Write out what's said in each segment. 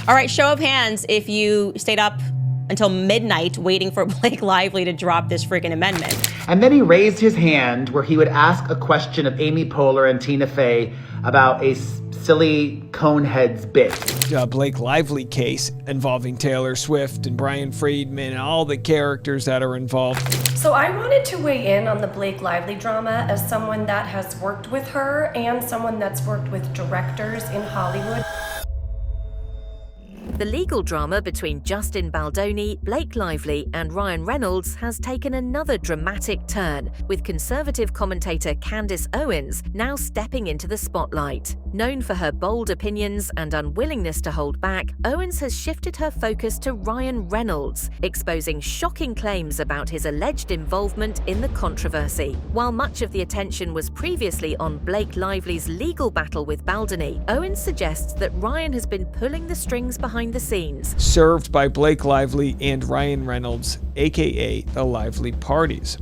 All right, show of hands if you stayed up until midnight waiting for Blake Lively to drop this freaking amendment. And then he raised his hand where he would ask a question of Amy Poehler and Tina Fey about a silly Coneheads bit. Blake Lively case involving Taylor Swift and Brian Friedman and all the characters that are involved. So I wanted to weigh in on the Blake Lively drama as someone that has worked with her and someone that's worked with directors in Hollywood. The legal drama between Justin Baldoni, Blake Lively, and Ryan Reynolds has taken another dramatic turn, with conservative commentator Candace Owens now stepping into the spotlight. Known for her bold opinions and unwillingness to hold back, Owens has shifted her focus to Ryan Reynolds, exposing shocking claims about his alleged involvement in the controversy. While much of the attention was previously on Blake Lively's legal battle with Baldoni, Owens suggests that Ryan has been pulling the strings behind the scenes. Served by Blake Lively and Ryan Reynolds, aka the Lively Parties.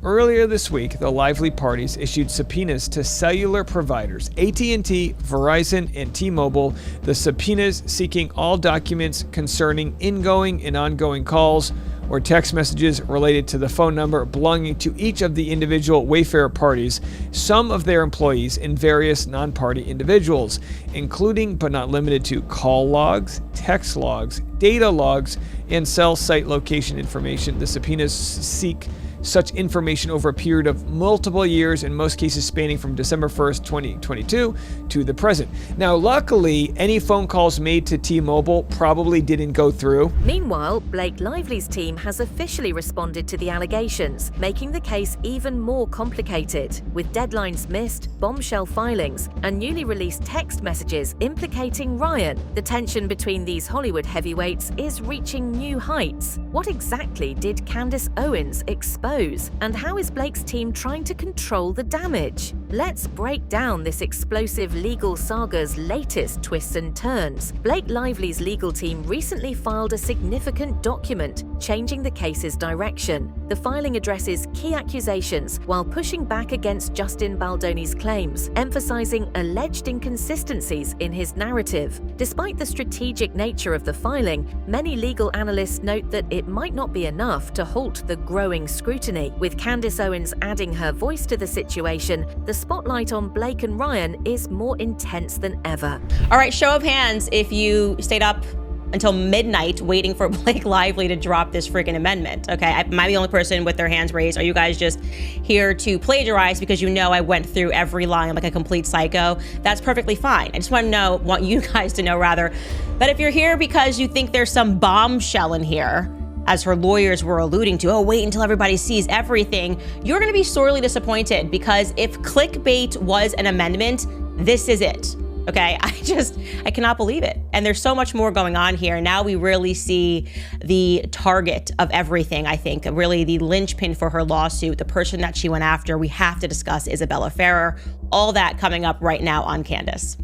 Earlier this week, the Lively Parties issued subpoenas to cellular providers AT&T, Verizon, and T-Mobile. The subpoenas seeking all documents concerning ingoing and ongoing calls or text messages related to the phone number belonging to each of the individual Wayfair parties, some of their employees, and various non-party individuals, including but not limited to call logs, text logs, data logs, and cell site location information. The subpoenas seek such information over a period of multiple years, in most cases spanning from December 1st, 2022 to the present. Now, luckily, any phone calls made to T-Mobile probably didn't go through. Meanwhile, Blake Lively's team has officially responded to the allegations, making the case even more complicated, with deadlines missed, bombshell filings, and newly released text messages implicating Ryan. The tension between these Hollywood heavyweights is reaching new heights. What exactly did Candace Owens expose? And how is Blake's team trying to control the damage? Let's break down this explosive legal saga's latest twists and turns. Blake Lively's legal team recently filed a significant document, changing the case's direction. The filing addresses key accusations while pushing back against Justin Baldoni's claims, emphasizing alleged inconsistencies in his narrative. Despite the strategic nature of the filing, many legal analysts note that it might not be enough to halt the growing scrutiny. With Candace Owens adding her voice to the situation, the spotlight on Blake and Ryan is more intense than ever. All right, show of hands if you stayed up until midnight waiting for Blake Lively to drop this freaking amendment. Okay, am I the only person with their hands raised? Are you guys just here to plagiarize because you know I went through every line like a complete psycho? That's perfectly fine. I just want you guys to know rather, that if you're here because you think there's some bombshell in here, as her lawyers were alluding to, oh, wait until everybody sees everything, you're gonna be sorely disappointed, because if clickbait was an amendment, this is it. Okay, I cannot believe it. And there's so much more going on here. Now we really see the target of everything, I think, really the linchpin for her lawsuit, the person that she went after. We have to discuss Isabella Ferrer. All that coming up right now on Candace.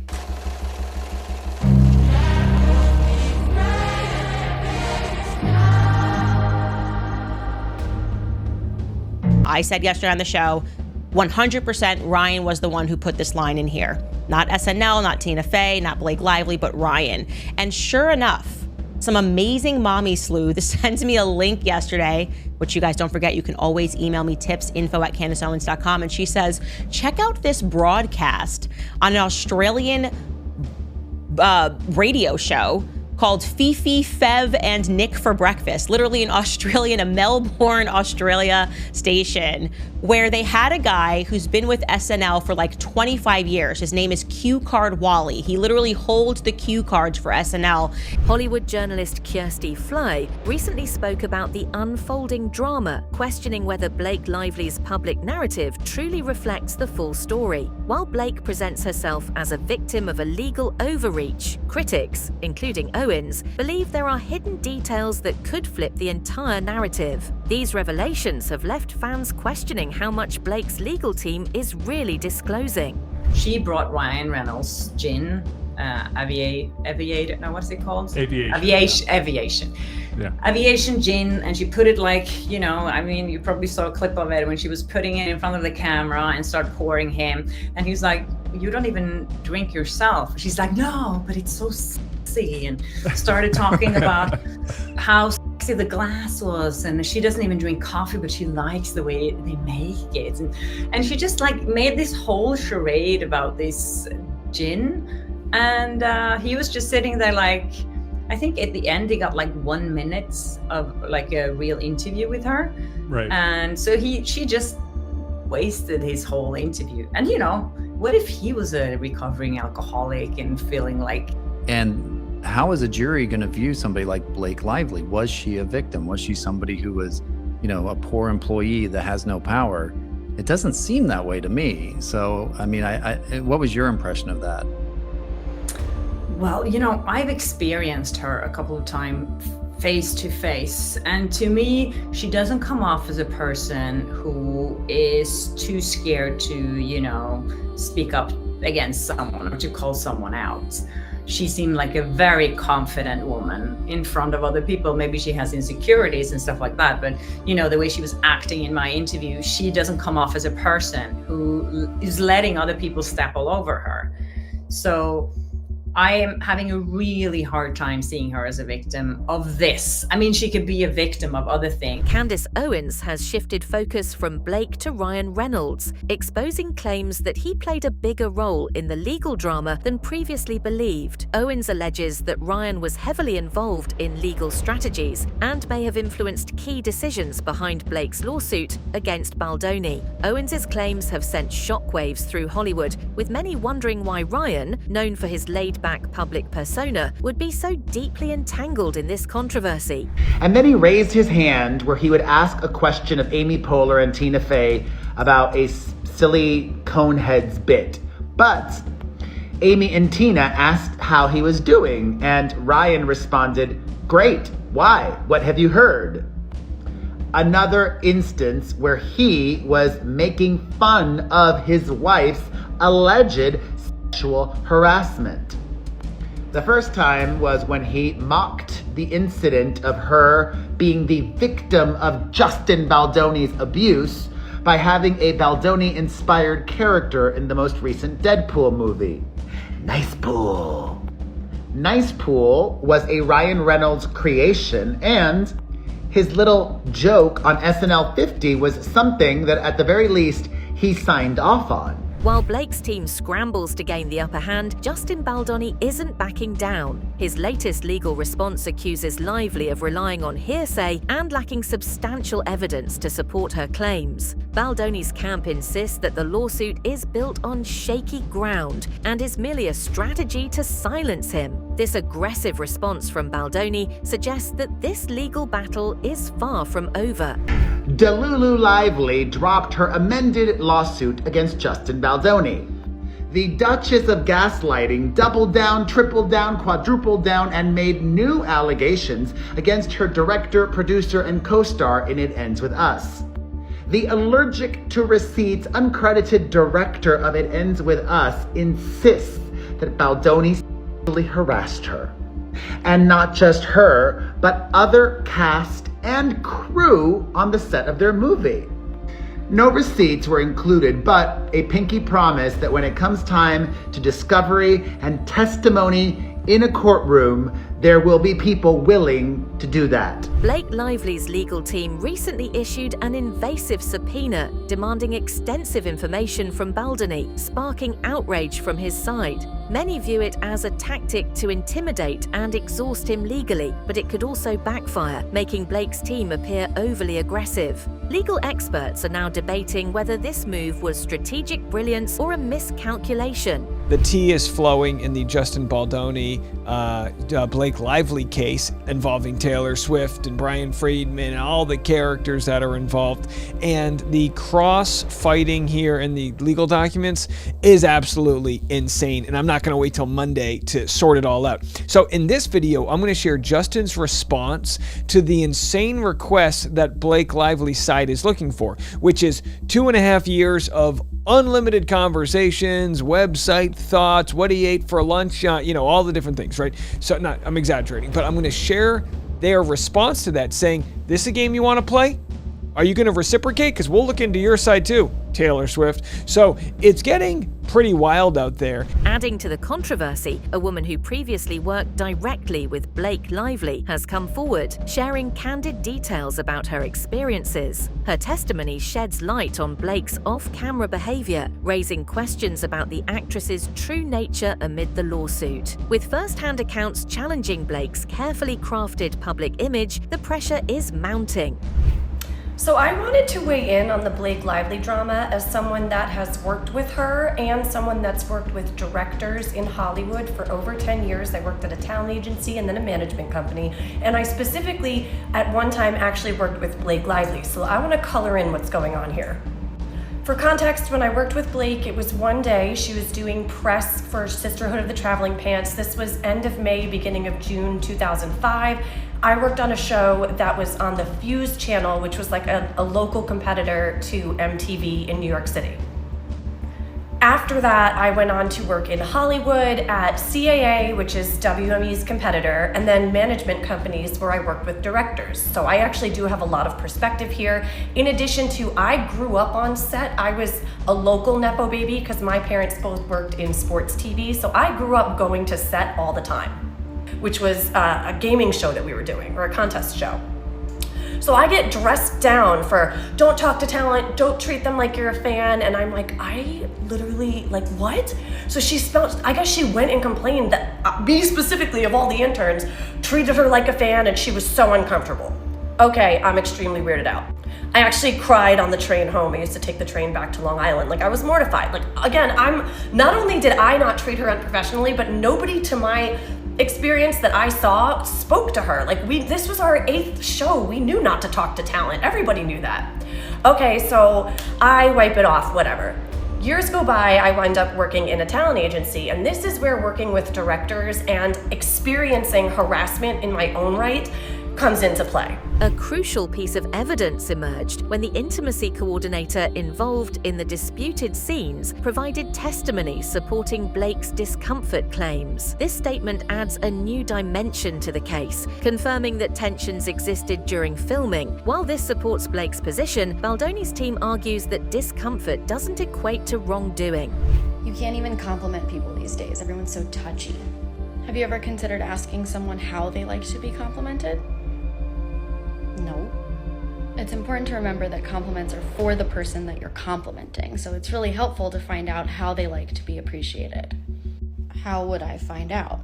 I said yesterday on the show, 100% Ryan was the one who put this line in here. Not SNL, not Tina Fey, not Blake Lively, but Ryan. And sure enough, some amazing mommy sleuth sent me a link yesterday, which you guys don't forget, you can always email me tips, info@CandaceOwens.com. And she says, check out this broadcast on an Australian radio show called Fifi, Fev, and Nick for Breakfast, literally an Australian, a Melbourne, Australia station, where they had a guy who's been with SNL for like 25 years. His name is Cue Card Wally. He literally holds the cue cards for SNL. Hollywood journalist Kirsty Fly recently spoke about the unfolding drama, questioning whether Blake Lively's public narrative truly reflects the full story. While Blake presents herself as a victim of a legal overreach, critics, including Owens, believe there are hidden details that could flip the entire narrative. These revelations have left fans questioning how much Blake's legal team is really disclosing. She brought Ryan Reynolds gin, aviator, no, what's it called? Aviation. Yeah. Aviation gin, and she put it like, you know, I mean, you probably saw a clip of it when she was putting it in front of the camera and started pouring him. And he's like, you don't even drink yourself. She's like, no, but it's so sexy and started talking about how sexy the glass was, and she doesn't even drink coffee, but she likes the way they make it. And she just like made this whole charade about this gin. And he was just sitting there like, I think at the end he got like 1 minute of like a real interview with her. Right. And so she just wasted his whole interview. And what if he was a recovering alcoholic and feeling like... And how is a jury going to view somebody like Blake Lively? Was she a victim? Was she somebody who was, a poor employee that has no power? It doesn't seem that way to me. So, I mean, what was your impression of that? Well, I've experienced her a couple of times face to face. And to me, she doesn't come off as a person who is too scared to, speak up against someone or to call someone out. She seemed like a very confident woman in front of other people. Maybe she has insecurities and stuff like that. But, the way she was acting in my interview, she doesn't come off as a person who is letting other people step all over her. So I am having a really hard time seeing her as a victim of this. I mean, she could be a victim of other things. Candace Owens has shifted focus from Blake to Ryan Reynolds, exposing claims that he played a bigger role in the legal drama than previously believed. Owens alleges that Ryan was heavily involved in legal strategies and may have influenced key decisions behind Blake's lawsuit against Baldoni. Owens's claims have sent shockwaves through Hollywood, with many wondering why Ryan, known for his laid-back public persona, would be so deeply entangled in this controversy. And then he raised his hand where he would ask a question of Amy Poehler and Tina Fey about a silly Coneheads bit. But Amy and Tina asked how he was doing, and Ryan responded, "Great, why? What have you heard?" Another instance where he was making fun of his wife's alleged sexual harassment. The first time was when he mocked the incident of her being the victim of Justin Baldoni's abuse by having a Baldoni-inspired character in the most recent Deadpool movie. Nice Pool. Nice Pool was a Ryan Reynolds creation, and his little joke on SNL 50 was something that at the very least he signed off on. While Blake's team scrambles to gain the upper hand, Justin Baldoni isn't backing down. His latest legal response accuses Lively of relying on hearsay and lacking substantial evidence to support her claims. Baldoni's camp insists that the lawsuit is built on shaky ground and is merely a strategy to silence him. This aggressive response from Baldoni suggests that this legal battle is far from over. Delulu Lively dropped her amended lawsuit against Justin Baldoni. The Duchess of Gaslighting doubled down, tripled down, quadrupled down, and made new allegations against her director, producer, and co-star in It Ends With Us. The allergic to receipts, uncredited director of It Ends With Us insists that Baldoni sexually harassed her. And not just her, but other cast and crew on the set of their movie. No receipts were included, but a pinky promise that when it comes time to discovery and testimony in a courtroom, there will be people willing to do that. Blake Lively's legal team recently issued an invasive subpoena demanding extensive information from Baldoni, sparking outrage from his side. Many view it as a tactic to intimidate and exhaust him legally, but it could also backfire, making Blake's team appear overly aggressive. Legal experts are now debating whether this move was strategic brilliance or a miscalculation. The tea is flowing in the Justin Baldoni, Blake Lively case involving Taylor Swift and Brian Friedman and all the characters that are involved. And the cross-fighting here in the legal documents is absolutely insane. And I'm not going to wait till Monday to sort it all out. So in this video, I'm going to share Justin's response to the insane request that Blake Lively's side is looking for, which is 2.5 years of unlimited conversations, website thoughts, what he ate for lunch, all the different things, right? So I'm exaggerating, but I'm going to share their response to that saying, this is a game you want to play? Are you going to reciprocate? Because we'll look into your side too, Taylor Swift. So it's getting pretty wild out there. Adding to the controversy, a woman who previously worked directly with Blake Lively has come forward, sharing candid details about her experiences. Her testimony sheds light on Blake's off-camera behavior, raising questions about the actress's true nature amid the lawsuit. With first-hand accounts challenging Blake's carefully crafted public image, the pressure is mounting. So I wanted to weigh in on the Blake Lively drama as someone that has worked with her and someone that's worked with directors in Hollywood for over 10 years. I worked at a talent agency and then a management company. And I specifically, at one time, actually worked with Blake Lively. So I want to color in what's going on here. For context, when I worked with Blake, it was one day. She was doing press for Sisterhood of the Traveling Pants. This was end of May, beginning of June 2005. I worked on a show that was on the Fuse channel, which was like a local competitor to MTV in New York City. After that, I went on to work in Hollywood at CAA, which is WME's competitor, and then management companies where I worked with directors. So I actually do have a lot of perspective here. In addition to, I grew up on set. I was a local Nepo baby because my parents both worked in sports TV. So I grew up going to set all the time, which was a gaming show that we were doing, or a contest show. So I get dressed down for don't talk to talent, don't treat them like you're a fan, and I'm like, I literally, like, what? So I guess she went and complained that me specifically, of all the interns, treated her like a fan, and she was so uncomfortable. Okay, I'm extremely weirded out. I actually cried on the train home. I used to take the train back to Long Island. Like, I was mortified. Like, again, not only did I not treat her unprofessionally, but nobody to my experience that I saw spoke to her. Like, this was our 8th show. We knew not to talk to talent. Everybody knew that. Okay, so I wipe it off, whatever. Years go by, I wind up working in a talent agency, and this is where working with directors and experiencing harassment in my own right comes into play. A crucial piece of evidence emerged when the intimacy coordinator involved in the disputed scenes provided testimony supporting Blake's discomfort claims. This statement adds a new dimension to the case, confirming that tensions existed during filming. While this supports Blake's position, Baldoni's team argues that discomfort doesn't equate to wrongdoing. You can't even compliment people these days. Everyone's so touchy. Have you ever considered asking someone how they like to be complimented? No. It's important to remember that compliments are for the person that you're complimenting, so it's really helpful to find out how they like to be appreciated. How would I find out?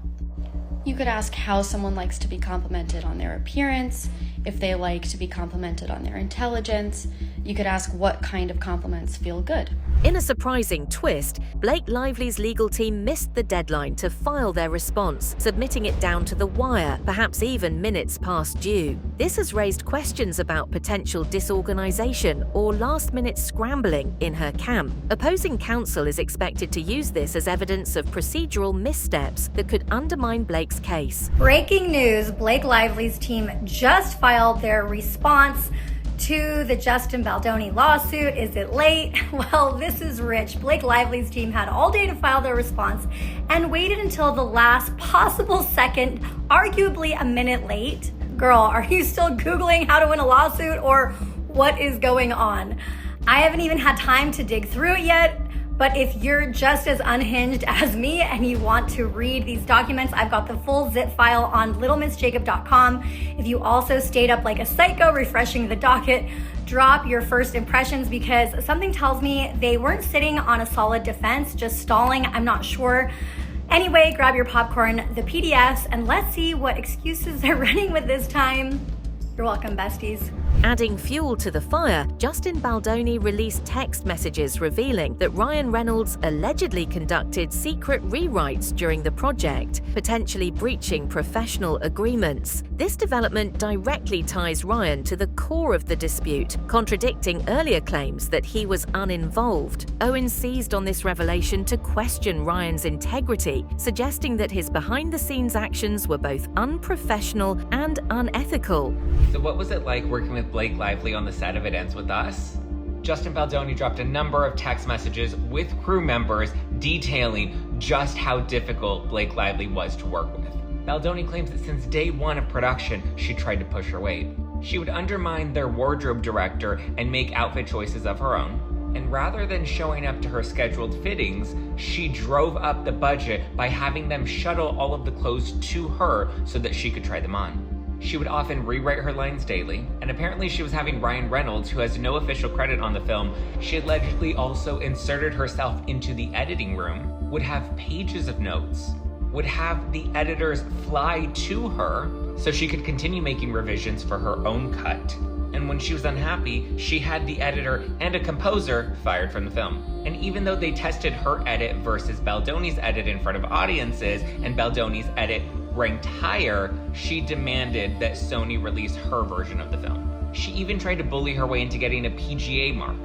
You could ask how someone likes to be complimented on their appearance, if they like to be complimented on their intelligence. You could ask what kind of compliments feel good. In a surprising twist, Blake Lively's legal team missed the deadline to file their response, submitting it down to the wire, perhaps even minutes past due. This has raised questions about potential disorganization or last-minute scrambling in her camp. Opposing counsel is expected to use this as evidence of procedural missteps that could undermine Blake's case. Breaking news, Blake Lively's team just filed their response to the Justin Baldoni lawsuit. Is it late? Well, this is rich. Blake Lively's team had all day to file their response and waited until the last possible second, arguably a minute late. Girl, are you still Googling how to win a lawsuit, or what is going on? I haven't even had time to dig through it yet. But if you're just as unhinged as me and you want to read these documents, I've got the full zip file on littlemissjacob.com. If you also stayed up like a psycho refreshing the docket, drop your first impressions, because something tells me they weren't sitting on a solid defense, just stalling. I'm not sure. Anyway, grab your popcorn, the PDFs, and let's see what excuses they're running with this time. You're welcome, besties. Adding fuel to the fire, Justin Baldoni released text messages revealing that Ryan Reynolds allegedly conducted secret rewrites during the project, potentially breaching professional agreements. This development directly ties Ryan to the core of the dispute, contradicting earlier claims that he was uninvolved. Owens seized on this revelation to question Ryan's integrity, suggesting that his behind-the-scenes actions were both unprofessional and unethical. So what was it like working with Blake Lively on the set of It Ends With Us? Justin Baldoni dropped a number of text messages with crew members detailing just how difficult Blake Lively was to work with. Baldoni claims that since day one of production, she tried to push her weight. She would undermine their wardrobe director and make outfit choices of her own. And rather than showing up to her scheduled fittings, she drove up the budget by having them shuttle all of the clothes to her so that she could try them on. She would often rewrite her lines daily, and apparently she was having Ryan Reynolds, who has no official credit on the film. She allegedly also inserted herself into the editing room, would have pages of notes, would have the editors fly to her so she could continue making revisions for her own cut. And when she was unhappy, she had the editor and a composer fired from the film. And even though they tested her edit versus Baldoni's edit in front of audiences, and Baldoni's edit ranked higher, she demanded that Sony release her version of the film. She even tried to bully her way into getting a PGA mark,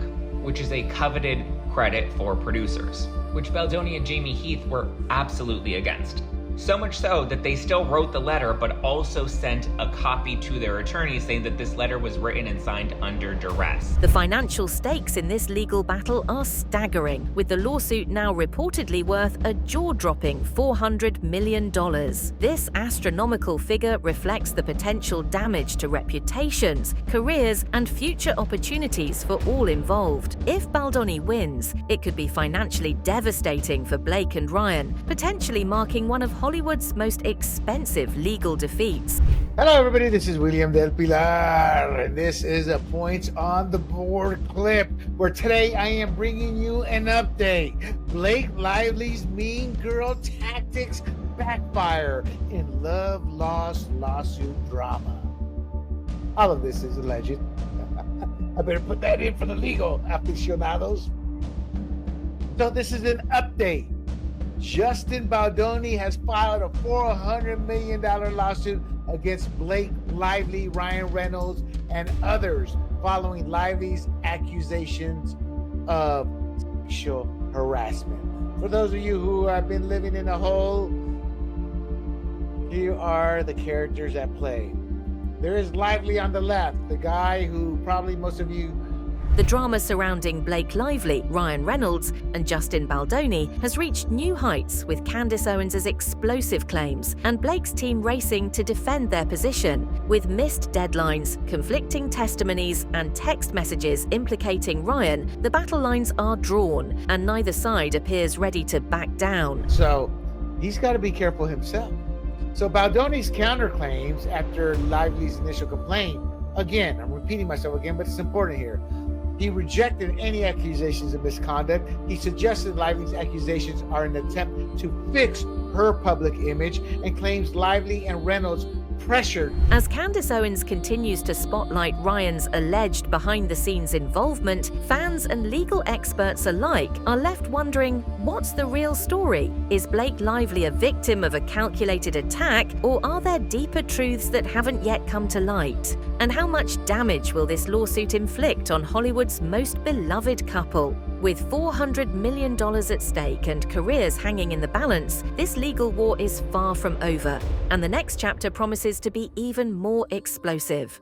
which is a coveted credit for producers, which Baldoni and Jamie Heath were absolutely against. So much so that they still wrote the letter, but also sent a copy to their attorney saying that this letter was written and signed under duress. The financial stakes in this legal battle are staggering, with the lawsuit now reportedly worth a jaw-dropping $400 million. This astronomical figure reflects the potential damage to reputations, careers, and future opportunities for all involved. If Baldoni wins, it could be financially devastating for Blake and Ryan, potentially marking one of Hollywood's most expensive legal defeats. Hello everybody, this is William Del Pilar, and this is a Points on the Board clip, where today I am bringing you an update. Blake Lively's mean girl tactics backfire in love lost lawsuit drama. All of this is alleged. I better put that in for the legal aficionados. So this is an update. Justin Baldoni has filed a $400 million lawsuit against Blake Lively, Ryan Reynolds, and others following Lively's accusations of sexual harassment. For those of you who have been living in a hole, here are the characters at play. There is Lively on the left, the guy who probably most of you. The drama surrounding Blake Lively, Ryan Reynolds, and Justin Baldoni has reached new heights, with Candace Owens' explosive claims and Blake's team racing to defend their position. With missed deadlines, conflicting testimonies, and text messages implicating Ryan, the battle lines are drawn, and neither side appears ready to back down. So he's got to be careful himself. So Baldoni's counterclaims after Lively's initial complaint, again, I'm repeating myself again, but it's important here. He rejected any accusations of misconduct. He suggested Lively's accusations are an attempt to fix her public image, and claims Lively and Reynolds pressured. As Candace Owens continues to spotlight Ryan's alleged behind-the-scenes involvement, fans and legal experts alike are left wondering, what's the real story? Is Blake Lively a victim of a calculated attack, or are there deeper truths that haven't yet come to light? And how much damage will this lawsuit inflict on Hollywood's most beloved couple? With $400 million at stake and careers hanging in the balance, this legal war is far from over, and the next chapter promises to be even more explosive.